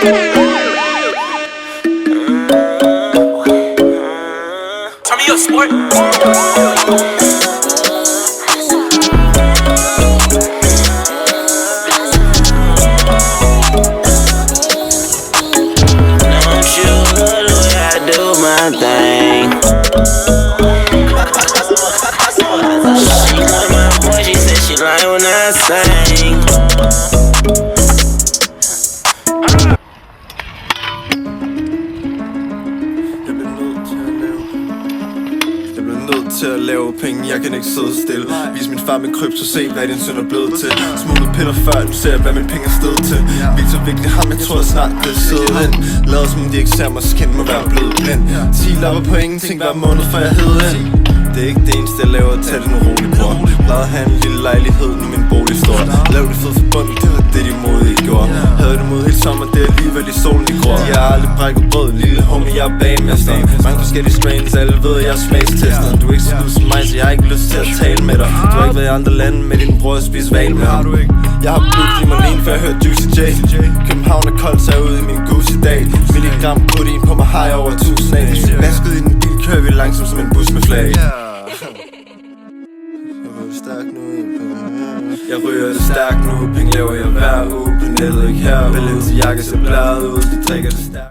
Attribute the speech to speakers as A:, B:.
A: Turn me up, sport.
B: Thing. She love my voice, she said she like when I sing.
C: Til at lave penge, jeg kan ikke sidde stille. Vis min far min krypto, se hvad din søn er blevet til. Smuglet piller før, nu ser jeg hvad min penge er stedet til. Victor virkelig ham, jeg tror snart det er siddet ind. Lader som om de ikke ser mig, så kan må være blevet blind. 10 lapper på ingenting hver måned, for jeg hed ind. Det er ikke det eneste jeg laver, tag det nu roligt, bror. Plejede at have en lille lejlighed, nu min bolig står. Lav det fed for bunden, det var det de modige gjorde. Havde det mod hele sommer, det er alligevel i solen i grå. Jeg har aldrig brækket brød, lille homie, jeg er bagmester. Mange forskellige strains, alle ved jeg er smagstester. Du er ikke så lyd som mig, så jeg har ikke lyst til at tale med dig. Du har ikke været i andre lande med din bror og spise val med ham. Jeg har brugt i Marlene, før jeg hørte Juicy J. København er koldt, så jeg ude i min goose i dag. Milligram protein på mig har jeg over 1000 af. Hvis vi vasket i den bil, kører vi langsomt som en bus med flag. Jeg ryger det stærkt nu, penge laver jeg hver uge på nettet, ikke her. Balenciaga ser bladet ud, det drikker det stærkt.